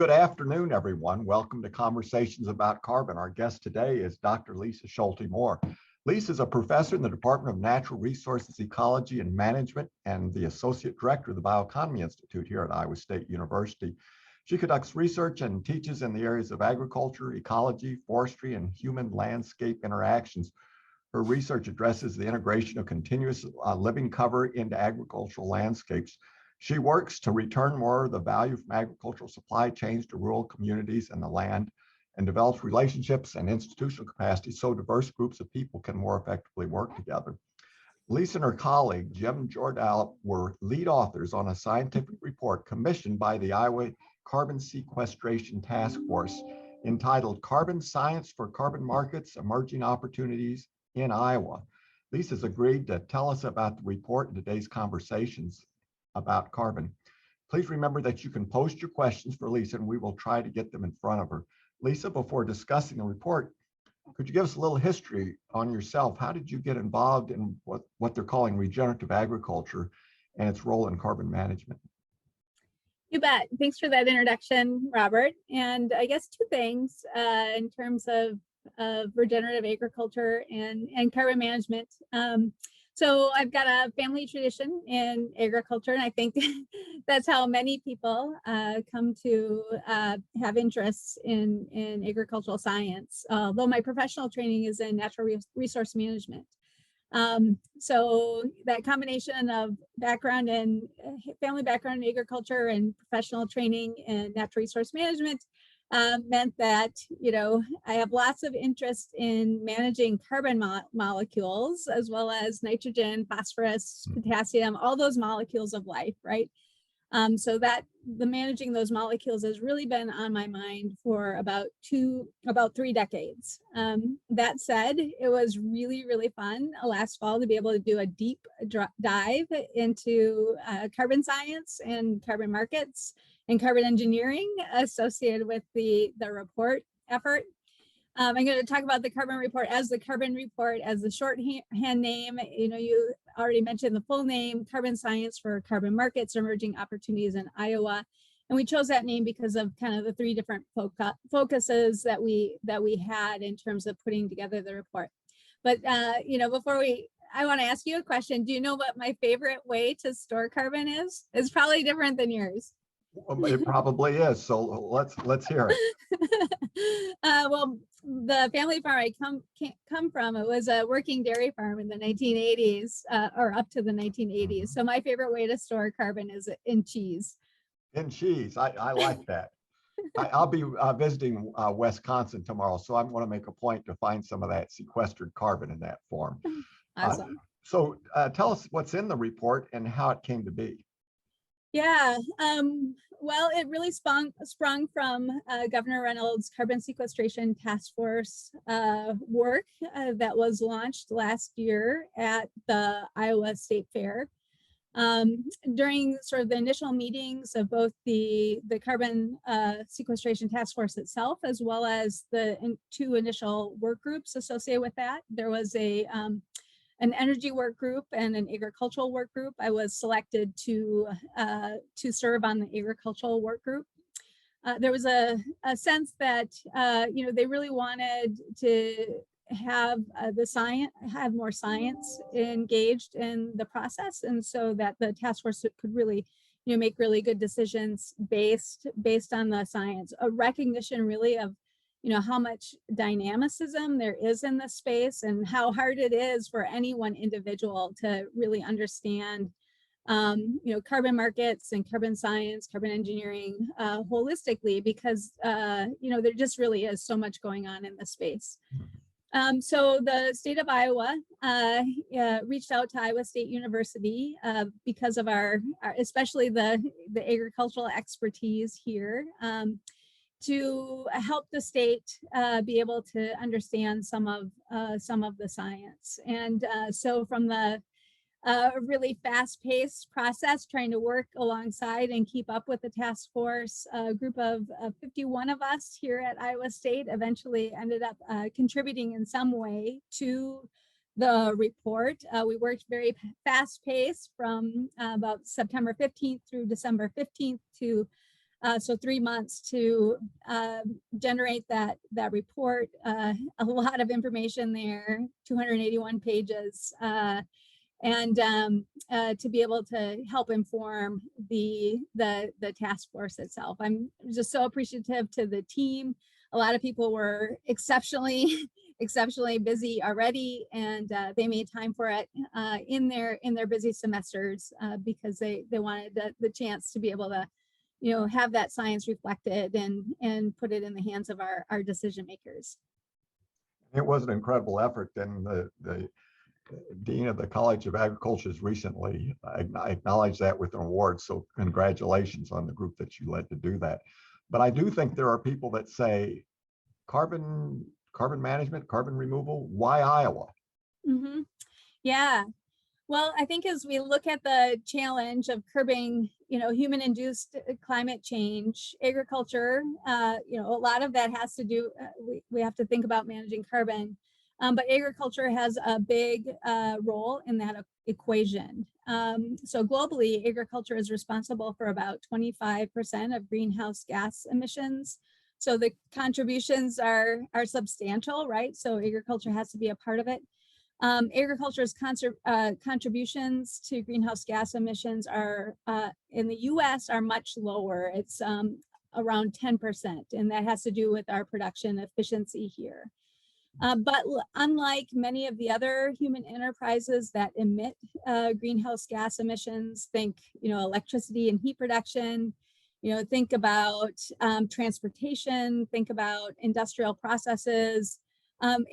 Good afternoon, everyone. Welcome to Conversations About Carbon. Our guest today is Dr. Lisa Schulte Moore. Lisa is a professor in the Department of Natural Resources, Ecology, and Management and the Associate Director of the Bioeconomy Institute here at Iowa State University. She conducts research and teaches in the areas of agriculture, ecology, forestry, and human landscape interactions. Her research addresses the integration of continuous living cover into agricultural landscapes. She works to return more of the value from agricultural supply chains to rural communities and the land, and develops relationships and institutional capacity so diverse groups of people can more effectively work together. Lisa and her colleague, Jim Jordahl, were lead authors on a scientific report commissioned by the Iowa Carbon Sequestration Task Force entitled Carbon Science for Carbon Markets, Emerging Opportunities in Iowa. Lisa's agreed to tell us about the report in today's conversations about carbon. Please remember that you can post your questions for Lisa and we will try to get them in front of her. Lisa, before discussing the report, could you give us a little history on yourself? How did you get involved in what they're calling regenerative agriculture and its role in carbon management? You bet. Thanks for that introduction, Robert. And I guess two things in terms of regenerative agriculture and carbon management. So I've got a family tradition in agriculture, and I think that's how many people come to have interests in agricultural science, though my professional training is in natural resource management. So that combination of background and family background in agriculture and professional training in natural resource management meant that, I have lots of interest in managing carbon molecules, as well as nitrogen, phosphorus, potassium, all those molecules of life, right? So that the managing those molecules has really been on my mind for about 3 decades. That said, it was really, really fun last fall to be able to do a deep dive into carbon science and carbon markets and carbon engineering associated with the report effort. I'm going to talk about the carbon report as the shorthand name. You already mentioned the full name, Carbon Science for Carbon Markets, Emerging Opportunities in Iowa. And we chose that name because of kind of the 3 different focuses that we had in terms of putting together the report. But, I want to ask you a question. Do you know what my favorite way to store carbon is? It's probably different than yours. It probably is. So let's hear it. Well, the family farm I come from, it was a working dairy farm in the 1980s, or up to the 1980s. So my favorite way to store carbon is in cheese. In cheese, I like that. I'll be visiting Wisconsin tomorrow, so I'm going to make a point to find some of that sequestered carbon in that form. Awesome. So tell us what's in the report and how it came to be. Yeah, well, it really sprung from Governor Reynolds' Carbon Sequestration Task Force work that was launched last year at the Iowa State Fair. During sort of the initial meetings of both the Carbon Sequestration Task Force itself, as well as the 2 initial work groups associated with that, there was an energy work group and an agricultural work group. I was selected to serve on the agricultural work group. There was a sense that they really wanted to have have more science engaged in the process, and so that the task force could really make really good decisions based on the science. A recognition really of how much dynamicism there is in this space and how hard it is for any one individual to really understand, carbon markets and carbon science, carbon engineering holistically, because, there just really is so much going on in this space. So the state of Iowa reached out to Iowa State University because of our especially the agricultural expertise here, to help the state be able to understand some of the science. And so from the really fast-paced process, trying to work alongside and keep up with the task force, a group of 51 of us here at Iowa State eventually ended up contributing in some way to the report. We worked very fast-paced from about September 15th through December 15th to So 3 months to generate that report. A lot of information there, 281 pages, and to be able to help inform the task force itself. I'm just so appreciative to the team. A lot of people were exceptionally busy already, and they made time for it in their busy semesters because they wanted the chance to be able to, have that science reflected and put it in the hands of our decision makers. It was an incredible effort, and the Dean of the College of Agriculture has recently acknowledged that with an award. So congratulations on the group that you led to do that. But I do think there are people that say carbon management, carbon removal, why Iowa? Mm-hmm. Yeah. Well, I think as we look at the challenge of curbing, human-induced climate change, agriculture, a lot of that has to do, we have to think about managing carbon, but agriculture has a big role in that equation. So globally, agriculture is responsible for about 25% of greenhouse gas emissions. So the contributions are substantial, right? So agriculture has to be a part of it. Agriculture's contributions to greenhouse gas emissions are in the US are much lower. It's around 10%, and that has to do with our production efficiency here. But unlike many of the other human enterprises that emit greenhouse gas emissions, think, electricity and heat production, think about transportation, think about industrial processes.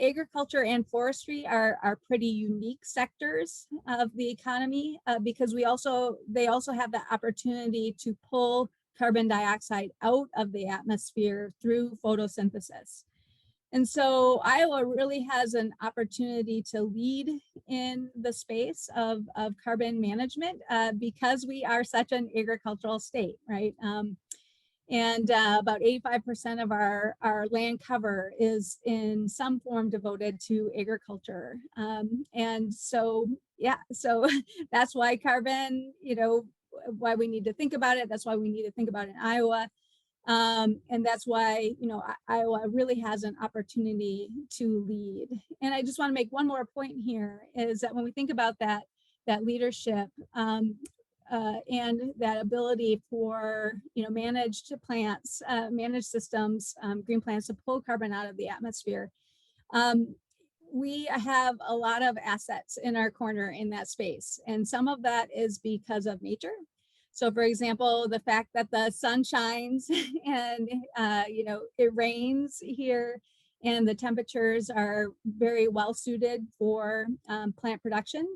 Agriculture and forestry are pretty unique sectors of the economy because they also have the opportunity to pull carbon dioxide out of the atmosphere through photosynthesis. And so Iowa really has an opportunity to lead in the space of carbon management because we are such an agricultural state, right? And about 85% of our land cover is in some form devoted to agriculture. And so, so that's why carbon, why we need to think about it. That's why we need to think about it in Iowa. And that's why, Iowa really has an opportunity to lead. And I just want to make one more point here is that when we think about that leadership, and that ability for managed plants, managed systems, green plants to pull carbon out of the atmosphere. We have a lot of assets in our corner in that space, and some of that is because of nature. So, for example, the fact that the sun shines and it rains here, and the temperatures are very well suited for plant production.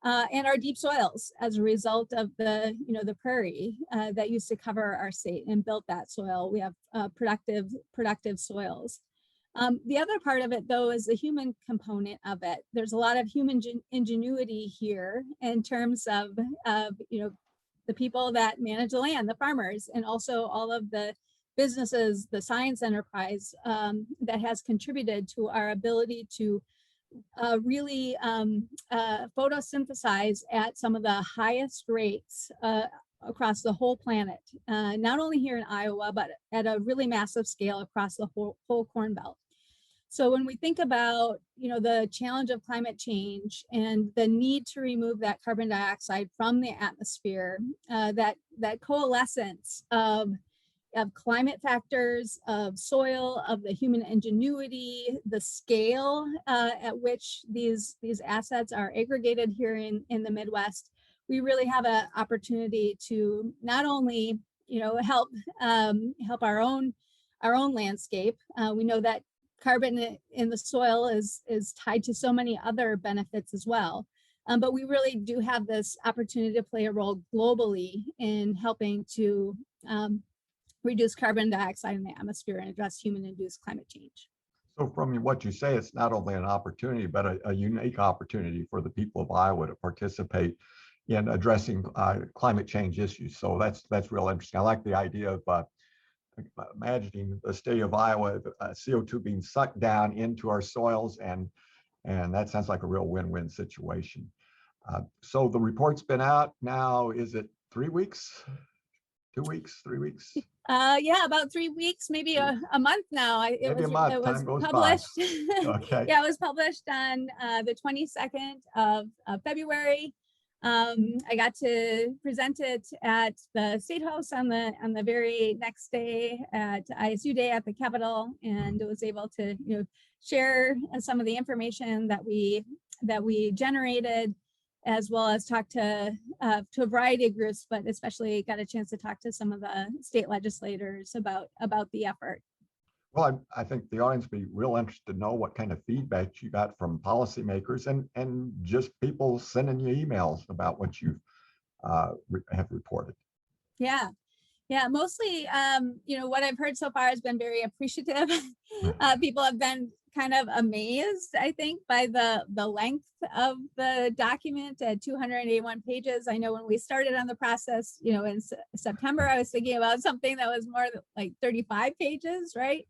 And our deep soils as a result of the prairie that used to cover our state and built that soil. We have productive soils. The other part of it, though, is the human component of it. There's a lot of human ingenuity here in terms of the people that manage the land, the farmers, and also all of the businesses, the science enterprise that has contributed to our ability to really photosynthesize at some of the highest rates across the whole planet, not only here in Iowa, but at a really massive scale across the whole Corn Belt. So when we think about the challenge of climate change and the need to remove that carbon dioxide from the atmosphere, that coalescence of climate factors, of soil, of the human ingenuity, the scale at which these assets are aggregated here in the Midwest, we really have an opportunity to not only help our own landscape. We know that carbon in the soil is tied to so many other benefits as well. But we really do have this opportunity to play a role globally in helping to reduce carbon dioxide in the atmosphere and address human-induced climate change. So from what you say, it's not only an opportunity, but a unique opportunity for the people of Iowa to participate in addressing climate change issues. So that's real interesting. I like the idea of imagining the state of Iowa, CO2 being sucked down into our soils, and that sounds like a real win-win situation. So the report's been out now, is it 3 weeks? 2 weeks, 3 weeks? Yeah, about 3 weeks, maybe a month now. Maybe a month. It was Time goes by. published. Okay. Yeah, it was published on the 22nd of February. I got to present it at the State House on the very next day at ISU Day at the Capitol, and was able to share some of the information that we generated, as well as talk to a variety of groups, but especially got a chance to talk to some of the state legislators about the effort. Well, I think the audience would be real interested to know what kind of feedback you got from policymakers and just people sending you emails about what you have reported. Yeah. Yeah, mostly, what I've heard so far has been very appreciative. People have been kind of amazed, I think, by the length of the document at 281 pages. I know when we started on the process, in September, I was thinking about something that was more like 35 pages, right?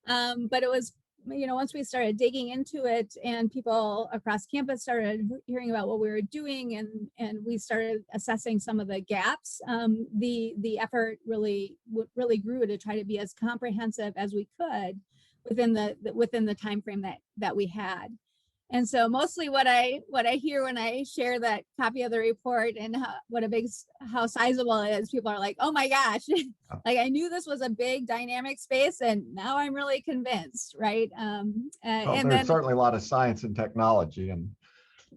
But it was, once we started digging into it and people across campus started hearing about what we were doing, and we started assessing some of the gaps, the effort really grew to try to be as comprehensive as we could within the time frame that we had. And so mostly what I hear when I share that copy of the report and how sizable it is, people are like, oh my gosh, like I knew this was a big dynamic space and now I'm really convinced, right? Well, and there's then certainly a lot of science and technology, and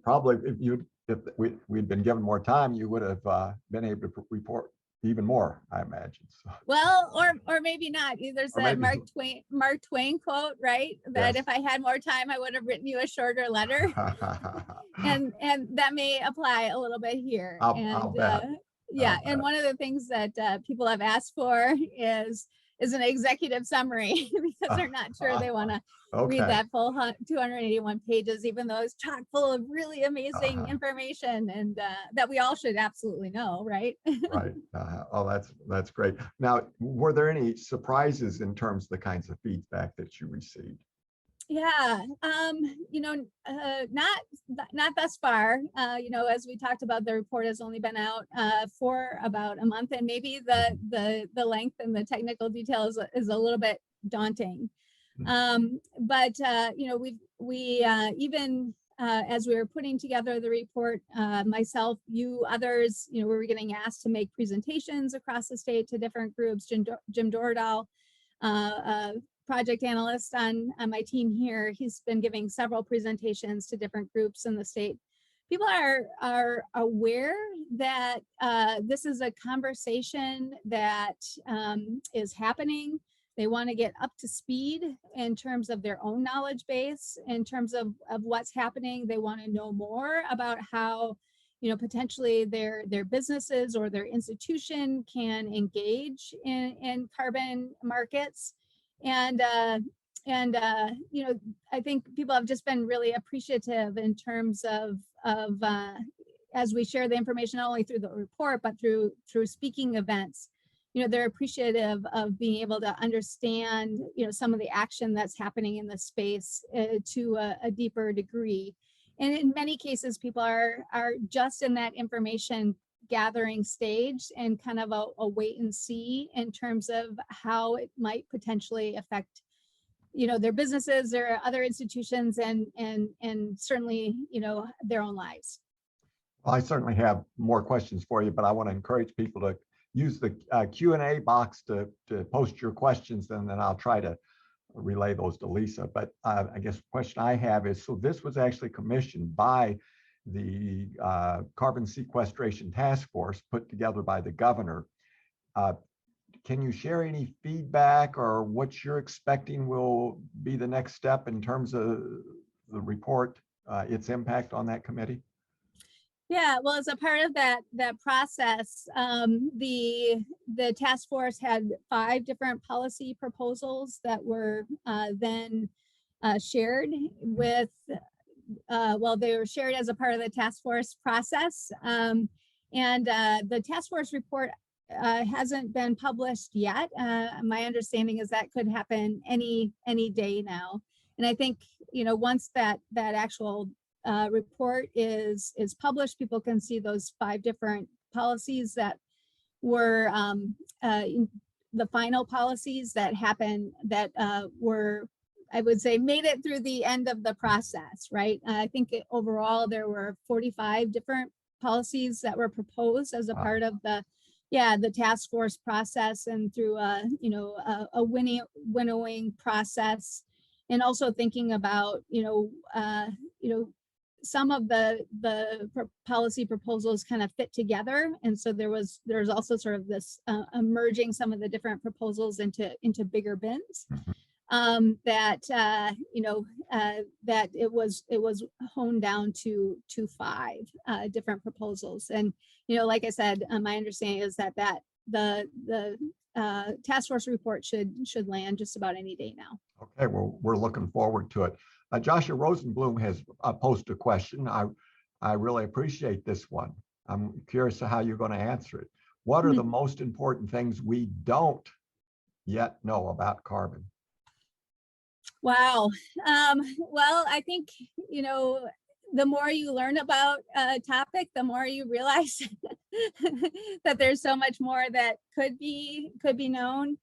probably if we'd been given more time, you would have been able to report even more, I imagine. So, well, or maybe not. There's that Mark Twain quote, right? That yes. if I had more time, I would have written you a shorter letter. and that may apply a little bit here. I'll bet. Yeah, and one of the things that people have asked for is an executive summary because they're not sure they want to read that full 281 pages, even though it's chock full of really amazing information and that we all should absolutely know, right? Right. Oh, that's great. Now, were there any surprises in terms of the kinds of feedback that you received? Yeah, not thus far. As we talked about, the report has only been out for about a month, and maybe the length and the technical details is a little bit daunting. But we even as we were putting together the report, myself, you, others, we were getting asked to make presentations across the state to different groups. Jim Dordahl, project analyst on my team here, he's been giving several presentations to different groups in the state. People are aware that this is a conversation that is happening. They want to get up to speed in terms of their own knowledge base, in terms of what's happening. They want to know more about how potentially their businesses or their institution can engage in carbon markets. And I think people have just been really appreciative in terms of as we share the information, not only through the report, but through speaking events. They're appreciative of being able to understand, some of the action that's happening in the space to a deeper degree. And in many cases, people are just in that information gathering stage and kind of a wait and see in terms of how it might potentially affect their businesses, their other institutions, and certainly their own lives. Well, I certainly have more questions for you, but I want to encourage people to use the Q&A box to post your questions, and then I'll try to relay those to Lisa. But I guess the question I have is, so this was actually commissioned by the Carbon Sequestration Task Force, put together by the governor. Can you share any feedback or what you're expecting will be the next step in terms of the report, its impact on that committee? Yeah, well, as a part of that process, the task force had 5 different policy proposals that were then shared with. They were shared as a part of the task force process, and the task force report hasn't been published yet. My understanding is that could happen any day now, and I think once that actual report is published, people can see those 5 different policies that were the final policies that happened that were, I would say, made it through the end of the process, right? I think overall there were 45 different policies that were proposed as a part of the task force process, and through a winnowing process, and also thinking about some of the policy proposals kind of fit together, and so there's also sort of this merging some of the different proposals into bigger bins. That that it was honed down to 5 different proposals, and like I said, my understanding is that the task force report should land just about any day now. Okay, well, we're looking forward to it. Joshua Rosenblum has posed a question. I really appreciate this one. I'm curious to how you're going to answer it. What are the most important things we don't yet know about carbon? Wow. Well, I think, the more you learn about a topic, the more you realize that there's so much more that could be known.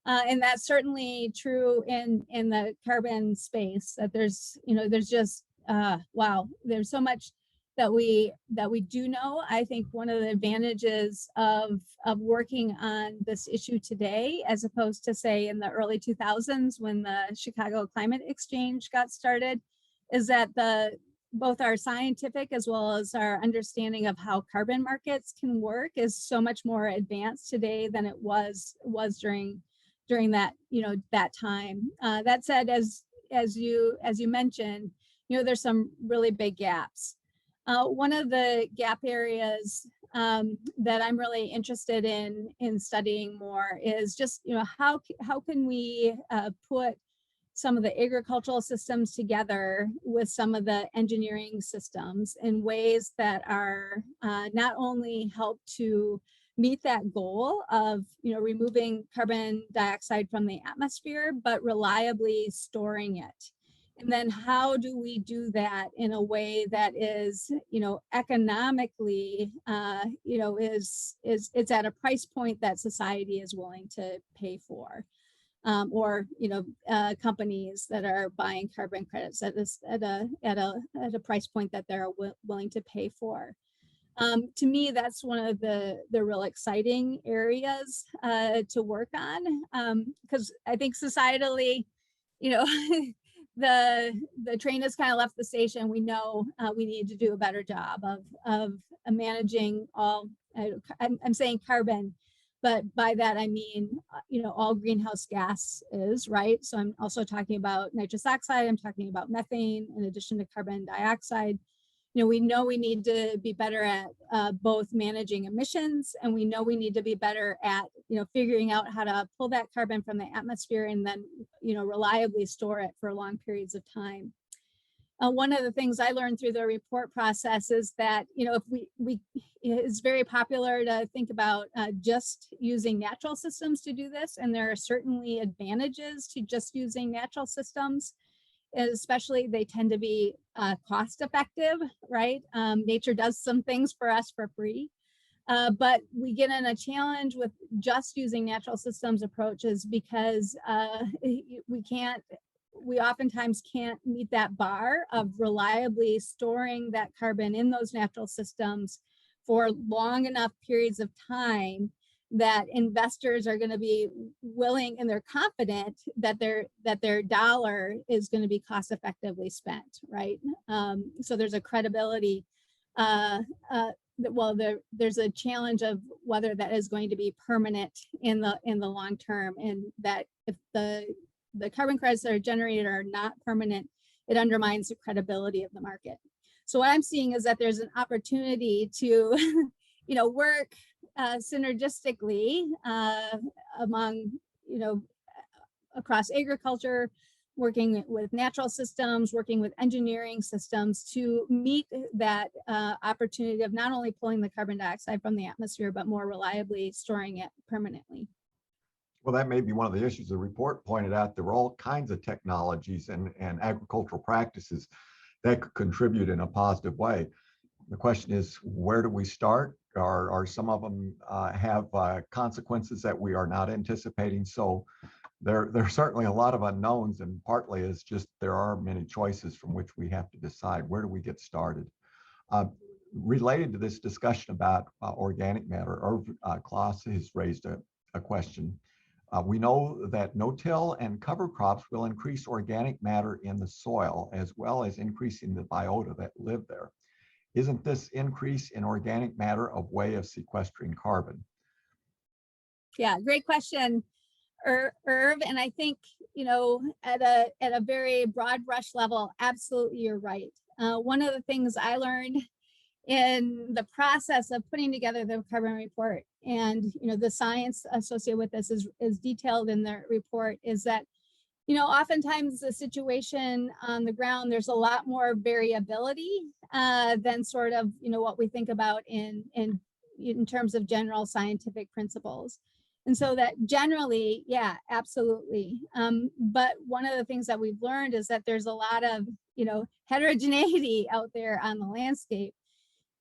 And that's certainly true in the carbon space, that there's just, wow, there's so much that we do know. I think one of the advantages of working on this issue today, as opposed to say in the early 2000s when the Chicago Climate Exchange got started, is that both our scientific as well as our understanding of how carbon markets can work is so much more advanced today than it was during that that time. That said, as you mentioned, there's some really big gaps. One of the gap areas that I'm really interested in studying more is just how can we put some of the agricultural systems together with some of the engineering systems in ways that are not only help to meet that goal of removing carbon dioxide from the atmosphere, but reliably storing it. And then how do we do that in a way that is economically it's at a price point that society is willing to pay for, or companies that are buying carbon credits at a price point that they're willing to pay for. To me, that's one of the real exciting areas to work on, because I think societally, the train has kind of left the station. We know we need to do a better job of managing all. I'm saying carbon, but by that I mean all greenhouse gases, right? So I'm also talking about nitrous oxide. I'm talking about methane in addition to carbon dioxide. We know we need to be better at both managing emissions, and we know we need to be better at, figuring out how to pull that carbon from the atmosphere and then, reliably store it for long periods of time. One of the things I learned through the report process is that, if it's very popular to think about just using natural systems to do this, and there are certainly advantages to just using natural systems. Especially they tend to be cost effective, right? Nature does some things for us for free, but we get in a challenge with just using natural systems approaches because we oftentimes can't meet that bar of reliably storing that carbon in those natural systems for long enough periods of time that investors are going to be willing, and they're confident that their dollar is going to be cost effectively spent, right? So there's a credibility. There's a challenge of whether that is going to be permanent in the long term, and that if the carbon credits that are generated are not permanent, it undermines the credibility of the market. So what I'm seeing is that there's an opportunity to, work synergistically among, across agriculture, working with natural systems, working with engineering systems to meet that opportunity of not only pulling the carbon dioxide from the atmosphere, but more reliably storing it permanently. Well, that may be one of the issues. The report pointed out there were all kinds of technologies and agricultural practices that could contribute in a positive way. The question is, where do we start? Or some of them have consequences that we are not anticipating. So there's certainly a lot of unknowns, and partly is just there are many choices from which we have to decide where do we get started. Uh, Related to this discussion about organic matter, Irv Klaas has raised a question. We know that no-till and cover crops will increase organic matter in the soil as well as increasing the biota that live there. Isn't this increase in organic matter a way of sequestering carbon? Yeah, great question, Irv. And I think, at a very broad brush level, absolutely, you're right. One of the things I learned in the process of putting together the carbon report, and the science associated with this is detailed in the report, is that oftentimes the situation on the ground, there's a lot more variability than sort of what we think about in terms of general scientific principles. And so that generally, yeah, absolutely. But one of the things that we've learned is that there's a lot of heterogeneity out there on the landscape.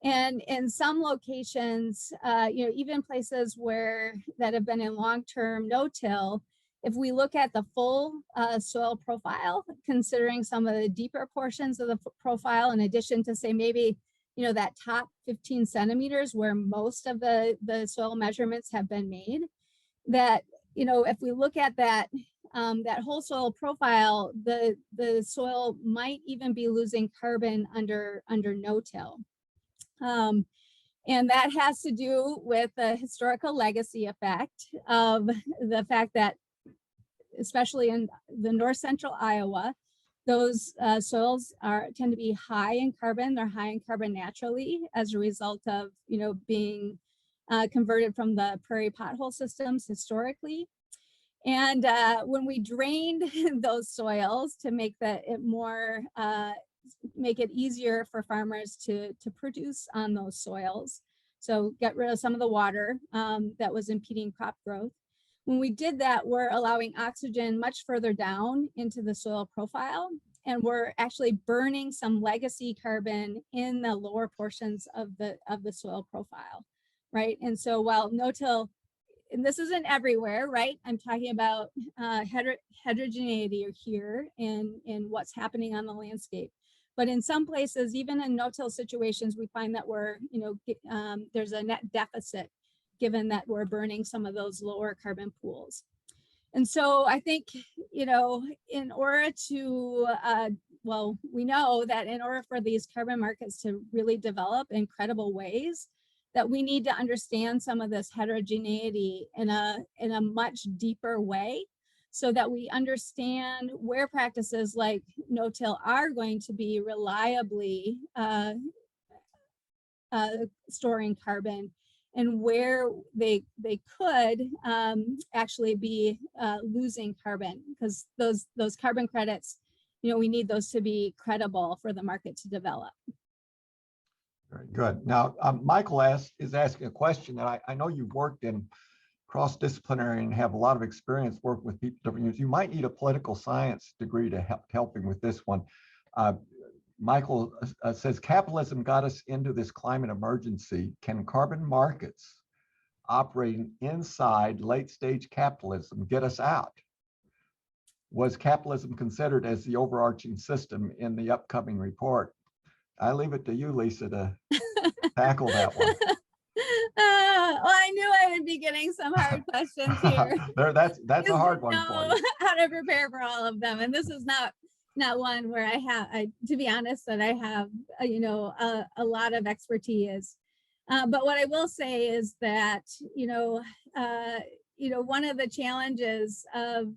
And in some locations, even places that have been in long-term no-till, if we look at the full soil profile, considering some of the deeper portions of the profile, in addition to say maybe, that top 15 centimeters where most of the soil measurements have been made, that, if we look at that, that whole soil profile, the soil might even be losing carbon under no-till. And that has to do with the historical legacy effect of the fact that, especially in the north central Iowa, those soils tend to be high in carbon. They're high in carbon naturally as a result of being converted from the prairie pothole systems historically. And when we drained those soils to make make it easier for farmers to produce on those soils, so get rid of some of the water that was impeding crop growth. When we did that, we're allowing oxygen much further down into the soil profile, and we're actually burning some legacy carbon in the lower portions of the soil profile, right? And so while no-till, and this isn't everywhere, right? I'm talking about heterogeneity here in what's happening on the landscape. But in some places, even in no-till situations, we find that there's a net deficit, given that we're burning some of those lower carbon pools. And so I think, in order to, we know that in order for these carbon markets to really develop in credible ways, that we need to understand some of this heterogeneity in a much deeper way, so that we understand where practices like no-till are going to be reliably storing carbon, and where they could actually be losing carbon, because those carbon credits, we need those to be credible for the market to develop. Very good. Now, Michael is asking a question that I know you've worked in cross-disciplinary and have a lot of experience working with people different units. You might need a political science degree to help him with this one. Michael says, capitalism got us into this climate emergency. Can carbon markets operating inside late-stage capitalism get us out? Was capitalism considered as the overarching system in the upcoming report? I leave it to you, Lisa, to tackle that one. Well, I knew I would be getting some hard questions here. That's a hard one for you. How to prepare for all of them, and this is not one where to be honest, that I have a lot of expertise. But what I will say is that one of the challenges of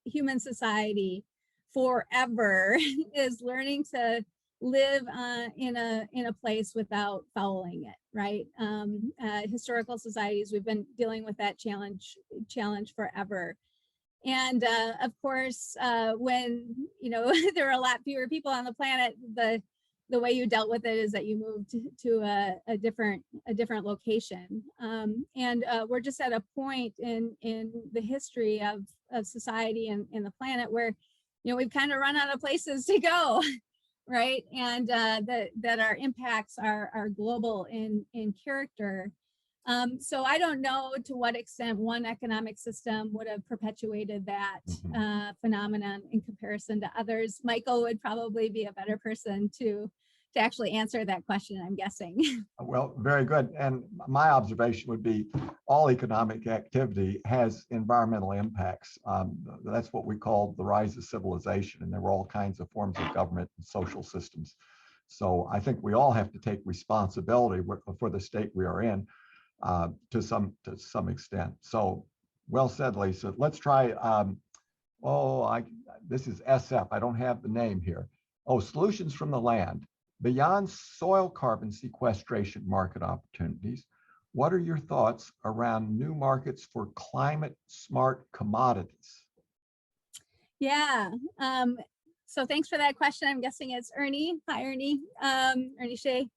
human society forever is learning to live in a place without fouling it, right? Historical societies, we've been dealing with that challenge forever. And of course, when there are a lot fewer people on the planet, the way you dealt with it is that you moved to a different location. And we're just at a point in the history of society and the planet where we've kind of run out of places to go. right? And that our impacts are global in character. So I don't know to what extent one economic system would have perpetuated that phenomenon in comparison to others. Michael would probably be a better person to actually answer that question, I'm guessing. Well, very good. And my observation would be all economic activity has environmental impacts. That's what we call the rise of civilization. And there were all kinds of forms of government and social systems. So I think we all have to take responsibility for the state we are in to some extent. So well said, Lisa. Let's try, this is SF. I don't have the name here. Oh, solutions from the land. Beyond soil carbon sequestration market opportunities, what are your thoughts around new markets for climate smart commodities? Yeah. So thanks for that question. I'm guessing it's Ernie. Hi, Ernie. Ernie Shea.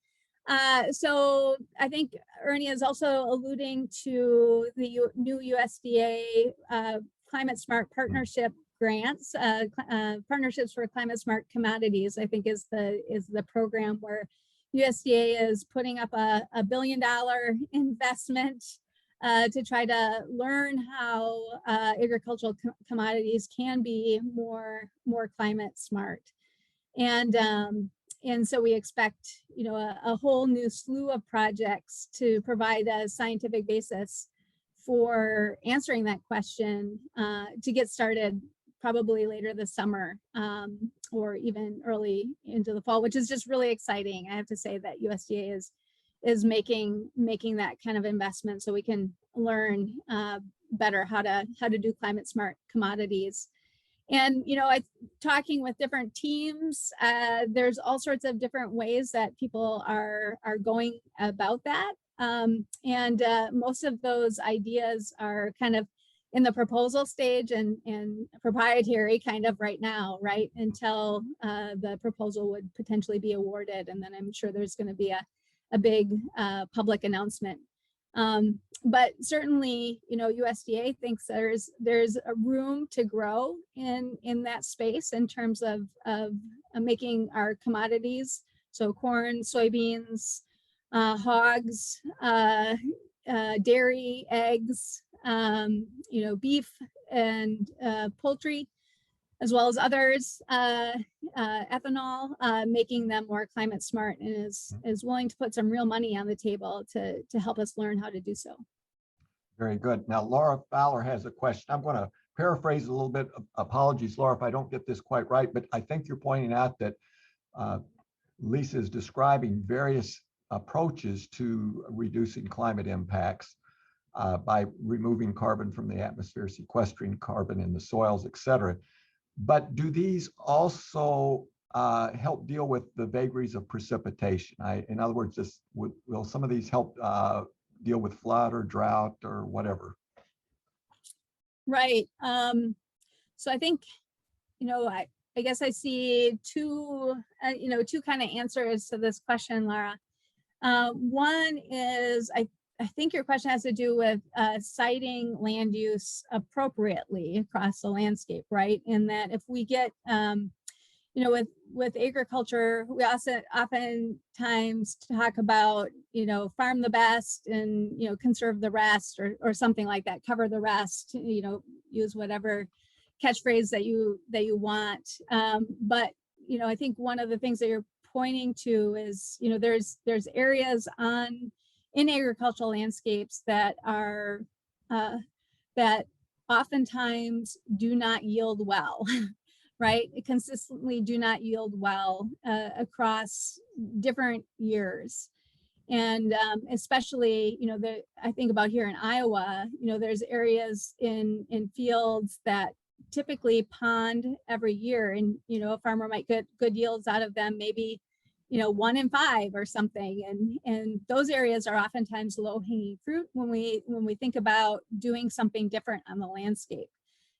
So I think Ernie is also alluding to the new USDA Climate Smart Partnership grants, partnerships for climate smart commodities, I think is the program where USDA is putting up a $1 billion investment to try to learn how agricultural commodities can be more climate smart. And so we expect, a whole new slew of projects to provide a scientific basis for answering that question to get started probably later this summer or even early into the fall, which is just really exciting. I have to say that USDA is making that kind of investment so we can learn better how to do climate smart commodities. And talking with different teams, there's all sorts of different ways that people are going about that. And most of those ideas are kind of in the proposal stage and proprietary kind of right now, right? Until the proposal would potentially be awarded. And then I'm sure there's going to be a big public announcement. But certainly, USDA thinks there's a room to grow in that space in terms of making our commodities, so corn, soybeans, hogs, dairy, eggs, beef and poultry, as well as others, ethanol, making them more climate smart, and is willing to put some real money on the table to help us learn how to do so. Very good. Now, Laura Fowler has a question. I'm going to paraphrase a little bit. Apologies, Laura, if I don't get this quite right, but I think you're pointing out that Lisa is describing various approaches to reducing climate impacts by removing carbon from the atmosphere, sequestering carbon in the soils, et cetera. But do these also help deal with the vagaries of precipitation? In other words, will some of these help deal with flood or drought or whatever? Right. So I think, I guess I see two kind of answers to this question, Laura. One is, I think your question has to do with siting land use appropriately across the landscape, right? And that if we get, with agriculture, we also oftentimes talk about, farm the best and, conserve the rest or something like that, cover the rest, use whatever catchphrase that you want. But, I think one of the things that you're pointing to is, there's areas in agricultural landscapes that are that oftentimes do not yield well, right? Consistently do not yield well across different years. And especially, I think about here in Iowa, there's areas in fields that typically pond every year, and a farmer might get good yields out of them, maybe 1 in 5 or something, and those areas are oftentimes low-hanging fruit when we think about doing something different on the landscape.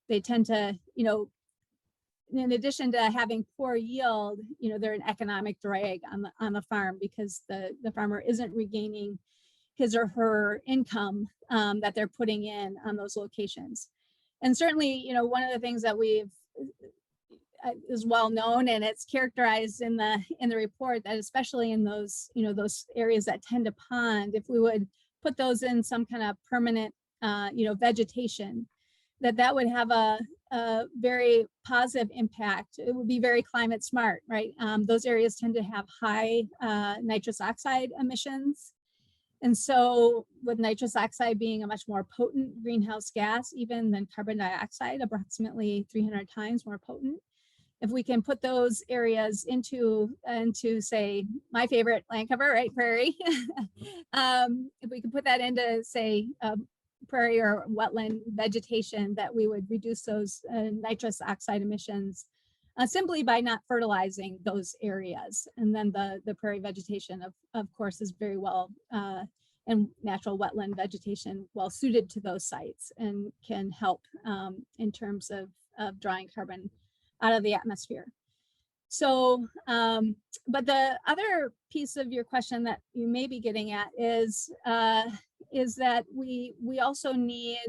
They tend to, in addition to having poor yield, they're an economic drag on the farm because the farmer isn't regaining his or her income that they're putting in on those locations. And certainly, one of the things that we've is well known, and it's characterized in the report that especially in those, those areas that tend to pond, if we would put those in some kind of permanent, vegetation, that would have a very positive impact. It would be very climate smart, right? Those areas tend to have high nitrous oxide emissions. And so with nitrous oxide being a much more potent greenhouse gas, even than carbon dioxide, approximately 300 times more potent, if we can put those areas into say, my favorite land cover, right, prairie, if we can put that into, say, prairie or wetland vegetation, that we would reduce those nitrous oxide emissions simply by not fertilizing those areas. And then the prairie vegetation, of course, is very well, and natural wetland vegetation well suited to those sites and can help in terms of drawing carbon out of the atmosphere. So, but the other piece of your question that you may be getting at is that we also need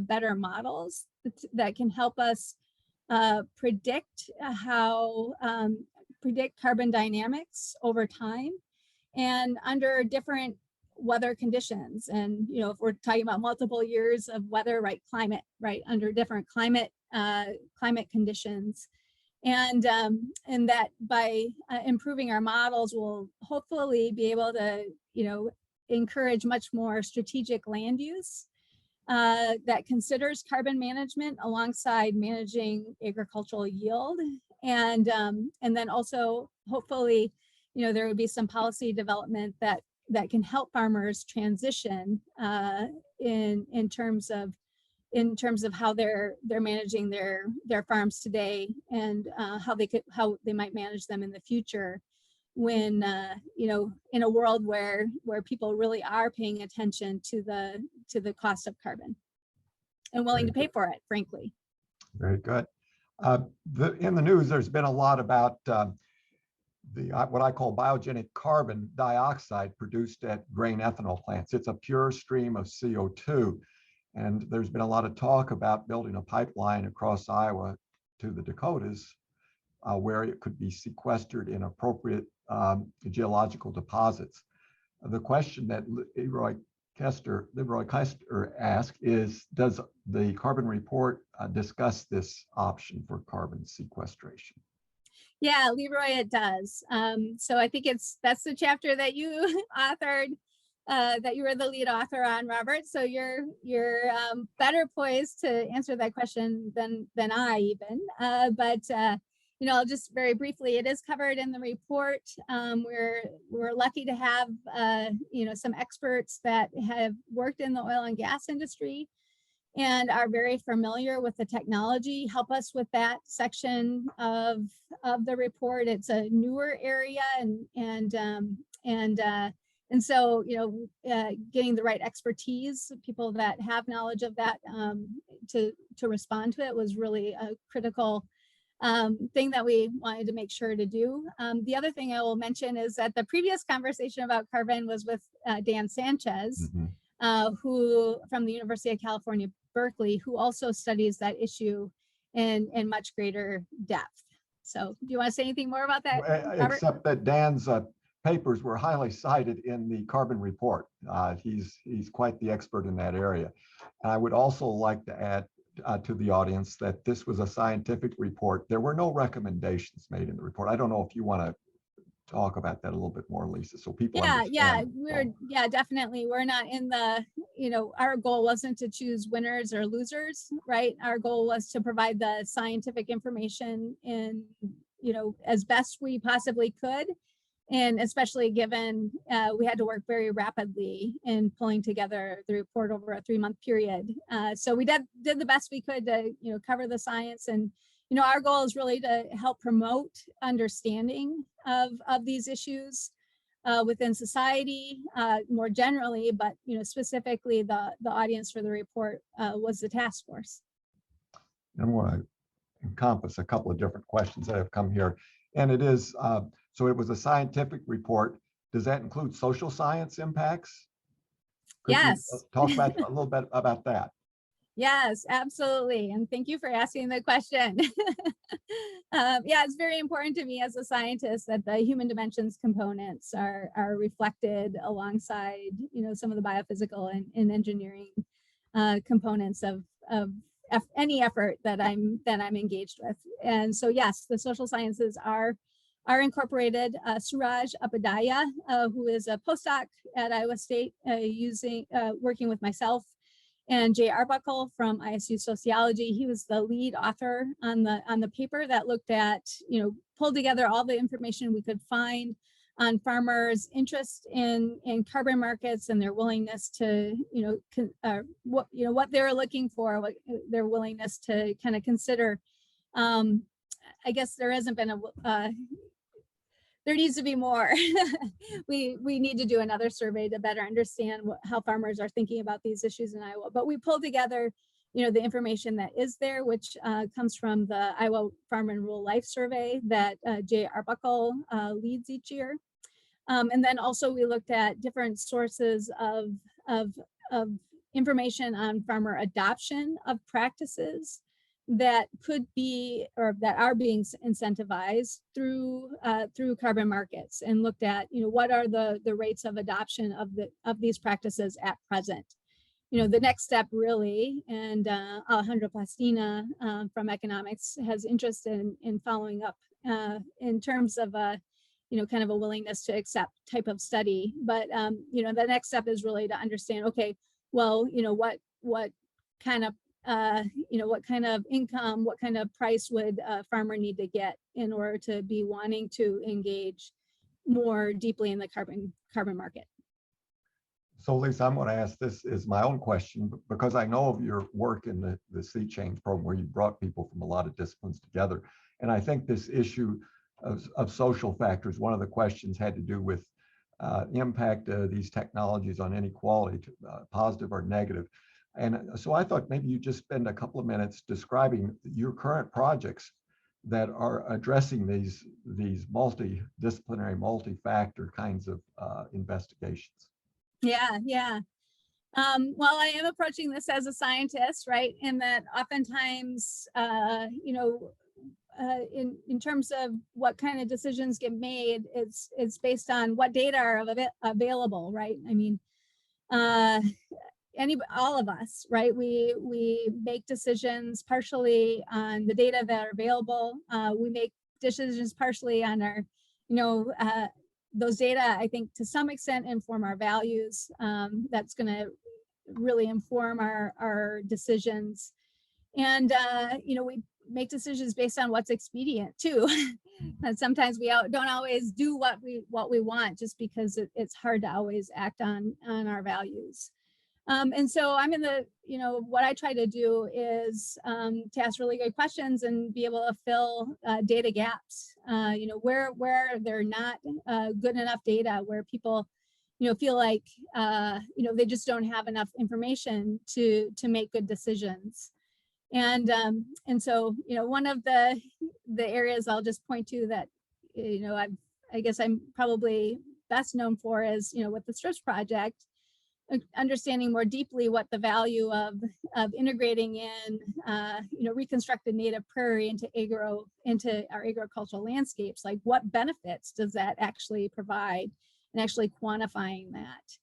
better models that can help us predict predict carbon dynamics over time and under different weather conditions. And if we're talking about multiple years of weather, right, climate, right, under different climate conditions. And that by improving our models, we'll hopefully be able to, encourage much more strategic land use that considers carbon management alongside managing agricultural yield. And then also, hopefully, there would be some policy development that can help farmers transition in terms of how they're managing their farms today, and how they might manage them in the future, when in a world where people really are paying attention to the cost of carbon and willing to pay for it, frankly. Very good. In the news, there's been a lot about what I call biogenic carbon dioxide produced at grain ethanol plants. It's a pure stream of CO2. And there's been a lot of talk about building a pipeline across Iowa to the Dakotas, where it could be sequestered in appropriate geological deposits. The question that Leroy Kester asked is, does the carbon report discuss this option for carbon sequestration? Yeah, Leroy, it does. So I think that's the chapter that you authored, that you were the lead author on, Robert. So you're better poised to answer that question than I even. But I'll just very briefly, it is covered in the report. We're lucky to have some experts that have worked in the oil and gas industry and are very familiar with the technology, help us with that section of the report. It's a newer area, and so getting the right expertise, people that have knowledge of that, to respond to it was really a critical thing that we wanted to make sure to do. The other thing I will mention is that the previous conversation about carbon was with Dan Sanchez, who from the University of California, Berkeley, who also studies that issue in much greater depth. So do you want to say anything more about that, Robert? Except that Dan's papers were highly cited in the carbon report. He's quite the expert in that area. And I would also like to add to the audience that this was a scientific report. There were no recommendations made in the report. I don't know if you want to talk about that a little bit more, Lisa, so people understand. Definitely. We're not in the, our goal wasn't to choose winners or losers, right? Our goal was to provide the scientific information in, as best we possibly could. And especially given we had to work very rapidly in pulling together the report over a 3-month period. So we did the best we could to, cover the science. And, our goal is really to help promote understanding of these issues within society more generally, but, specifically the audience for the report was the task force. I want to encompass a couple of different questions that have come here. And it is, so it was a scientific report. Does that include social science impacts? Could Yes. you talk about a little bit about that? Yes, absolutely. And thank you for asking the question. Yeah, it's very important to me as a scientist that the human dimensions components are reflected alongside, some of the biophysical and engineering components of any effort that I'm engaged with. And so, yes, the social sciences are incorporated. Suraj Upadhyaya, who is a postdoc at Iowa State, working with myself and Jay Arbuckle from ISU Sociology. He was the lead author on the paper that looked at, pulled together all the information we could find on farmers' interest in carbon markets and their willingness to, what they're looking for, what their willingness to kind of consider. I guess there hasn't been there needs to be more. we need to do another survey to better understand how farmers are thinking about these issues in Iowa. But we pulled together, the information that is there, which comes from the Iowa Farm and Rural Life Survey that Jay Arbuckle leads each year. And then also we looked at different sources of information on farmer adoption of practices that could be or that are being incentivized through carbon markets, and looked at what are the rates of adoption of these practices at present. The next step really, and Alejandro Plastina from economics has interest in following up in terms of kind of a willingness to accept type of study. But the next step is really to understand, okay, well, what kind of what kind of income, what kind of price would a farmer need to get in order to be wanting to engage more deeply in the carbon market? So Lisa, I'm going to ask this as my own question because I know of your work in the Sea Change program where you brought people from a lot of disciplines together. And I think this issue of social factors, one of the questions had to do with impact of these technologies on inequality, positive or negative. And so I thought maybe you just spend a couple of minutes describing your current projects that are addressing these multidisciplinary, multi-factor kinds of investigations. Yeah. Well, I am approaching this as a scientist, right? And that oftentimes, in terms of what kind of decisions get made, it's based on what data are available, right? I mean, all of us, right? We make decisions partially on the data that are available. We make decisions partially on our, those data, I think, to some extent inform our values. That's going to really inform our decisions. And, we make decisions based on what's expedient too. And sometimes we don't always do what we want just because it's hard to always act on our values. And so I'm in the, what I try to do is to ask really good questions and be able to fill data gaps, where they're not good enough data, where people, feel like, they just don't have enough information to make good decisions. And so, one of the areas I'll just point to that, I guess I'm probably best known for is, with the STRIPS project, understanding more deeply what the value of integrating in, reconstructed native prairie into our agricultural landscapes, like what benefits does that actually provide, and actually quantifying that.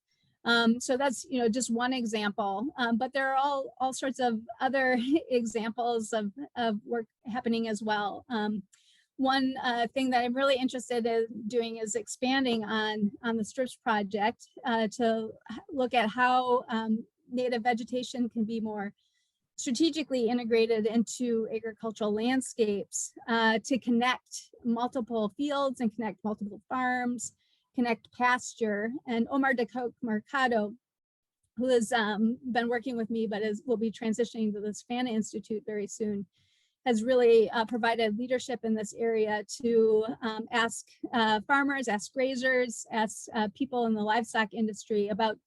So that's, just one example, but there are all sorts of other examples of work happening as well. One thing that I'm really interested in doing is expanding on the STRIPS project to look at how native vegetation can be more strategically integrated into agricultural landscapes to connect multiple fields and connect multiple farms, connect pasture. And Omar de Coke Mercado, who has been working with me but will be transitioning to the Savannah Institute very soon, has really provided leadership in this area to ask farmers, ask grazers, ask people in the livestock industry about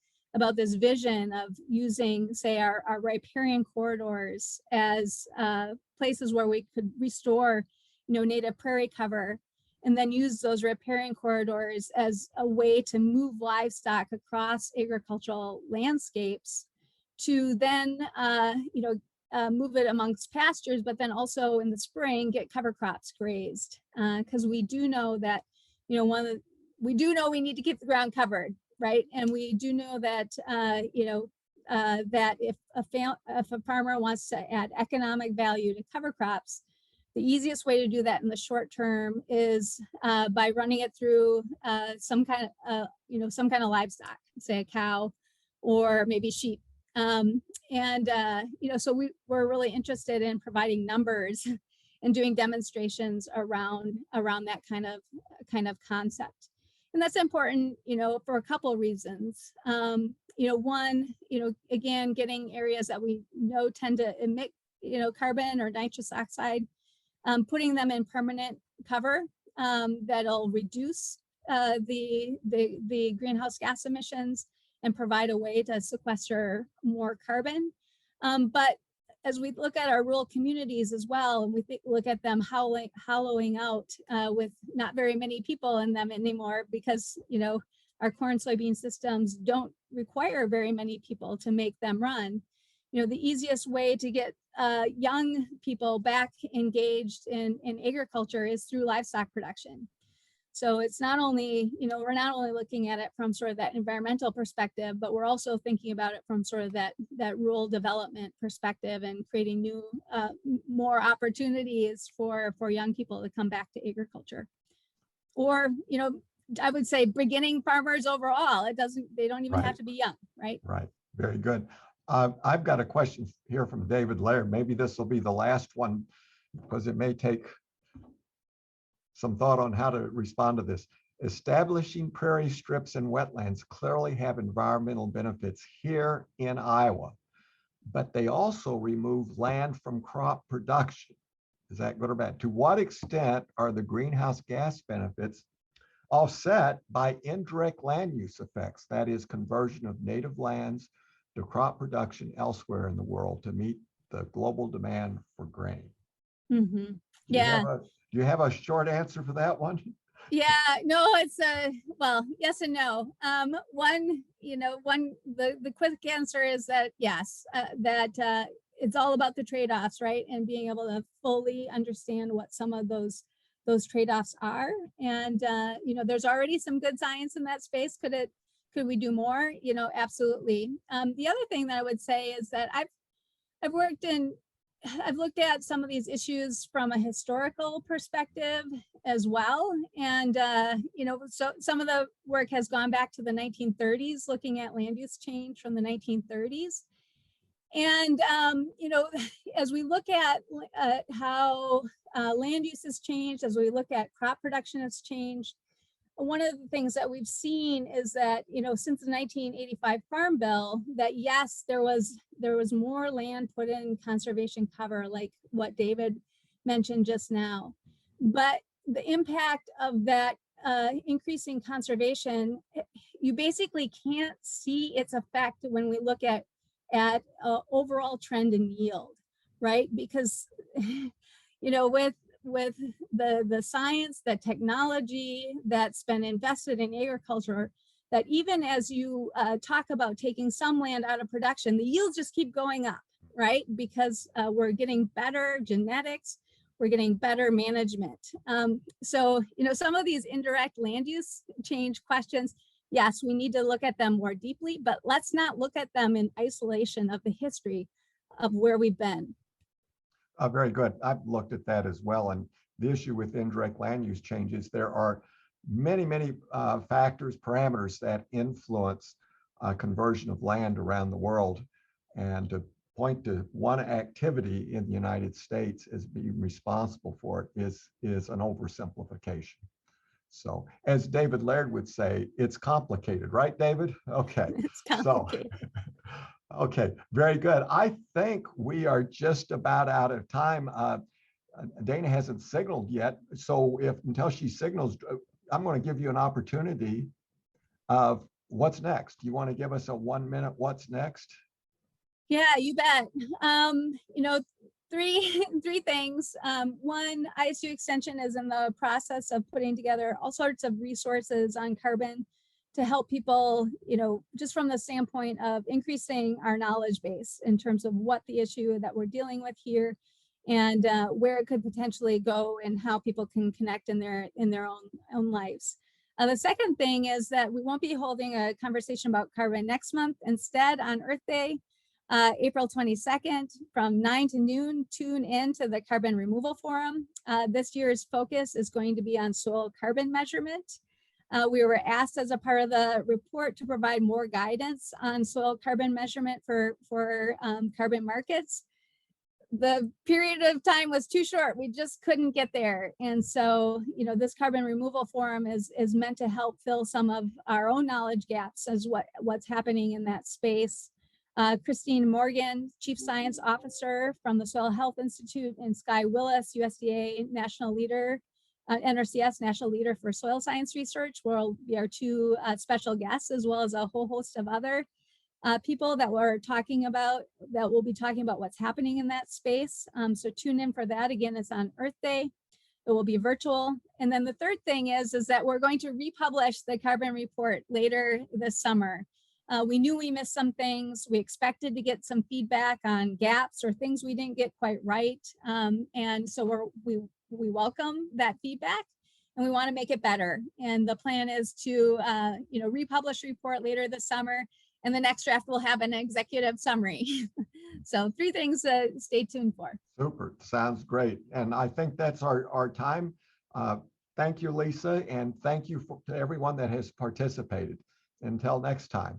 this vision of using, say, our riparian corridors as places where we could restore, native prairie cover, and then use those riparian corridors as a way to move livestock across agricultural landscapes to then, move it amongst pastures, but then also in the spring get cover crops grazed. Because we do know that, we do know we need to keep the ground covered, right? And we do know that, that if a farmer wants to add economic value to cover crops, the easiest way to do that in the short term is by running it through some kind of livestock, say a cow or maybe sheep. So we're really interested in providing numbers and doing demonstrations around that kind of concept. And that's important, for a couple of reasons. One, again, getting areas that we know tend to emit, carbon or nitrous oxide, putting them in permanent cover that'll reduce the greenhouse gas emissions and provide a way to sequester more carbon. But as we look at our rural communities as well, and we look at them hollowing out with not very many people in them anymore, because our corn soybean systems don't require very many people to make them run. The easiest way to get young people back engaged in agriculture is through livestock production. So it's not only, we're not only looking at it from sort of that environmental perspective, but we're also thinking about it from sort of that rural development perspective and creating new, more opportunities for young people to come back to agriculture. Or, I would say beginning farmers overall. They don't even have to be young, right? Right, very good. I've got a question here from David Laird. Maybe this will be the last one because it may take some thought on how to respond to this. Establishing prairie strips and wetlands clearly have environmental benefits here in Iowa, but they also remove land from crop production. Is that good or bad? To what extent are the greenhouse gas benefits offset by indirect land use effects, that is, conversion of native lands to crop production elsewhere in the world to meet the global demand for grain? Mm-hmm. Yeah. Do you have a short answer for that one? Yeah, no, it's well, yes and no. The quick answer is that yes, that it's all about the trade-offs, right? And being able to fully understand what some of those trade-offs are. And there's already some good science in that space. Could we do more? Absolutely. The other thing that I would say is that I've looked at some of these issues from a historical perspective as well. And, so some of the work has gone back to the 1930s, looking at land use change from the 1930s. And, as we look at how land use has changed, as we look at crop production has changed, one of the things that we've seen is that, since the 1985 Farm Bill, that yes, there was more land put in conservation cover, like what David mentioned just now. But the impact of that increasing conservation, you basically can't see its effect when we look at overall trend in yield, right? Because, with the science, the technology that's been invested in agriculture, that even as you talk about taking some land out of production, the yields just keep going up, right? Because we're getting better genetics, we're getting better management. So, some of these indirect land use change questions, yes, we need to look at them more deeply, but let's not look at them in isolation of the history of where we've been. Very good. I've looked at that as well. And the issue with indirect land use changes, there are many, many factors, parameters that influence conversion of land around the world. And to point to one activity in the United States as being responsible for it is an oversimplification. So as David Laird would say, it's complicated, right, David? Okay. It's complicated. So, okay, very good. I think we are just about out of time. Dana hasn't signaled yet. So until she signals, I'm going to give you an opportunity of what's next. You want to give us a 1 minute what's next? Yeah, you bet. Three things. One, ISU Extension is in the process of putting together all sorts of resources on carbon to help people, just from the standpoint of increasing our knowledge base in terms of what the issue that we're dealing with here, and where it could potentially go, and how people can connect in their own lives. The second thing is that we won't be holding a conversation about carbon next month. Instead, on Earth Day, April 22nd, from 9 to noon, tune in to the Carbon Removal Forum. This year's focus is going to be on soil carbon measurement. We were asked as a part of the report to provide more guidance on soil carbon measurement for carbon markets. The period of time was too short. We just couldn't get there. And so, this Carbon Removal Forum is meant to help fill some of our own knowledge gaps as what's happening in that space. Christine Morgan, Chief Science Officer from the Soil Health Institute, and Skye Willis, USDA National Leader, NRCS National Leader for Soil Science Research, will be our two special guests, as well as a whole host of other people that will be talking about what's happening in that space. So tune in for that. Again, it's on Earth Day. It will be virtual. And then the third thing is that we're going to republish the carbon report later this summer. We knew we missed some things. We expected to get some feedback on gaps or things we didn't get quite right. And so we welcome that feedback, and we want to make it better. And the plan is to republish a report later this summer, and the next draft will have an executive summary. So 3 things to stay tuned for. Super, sounds great. And I think that's our time. Thank you, Lisa, and thank you to everyone that has participated. Until next time.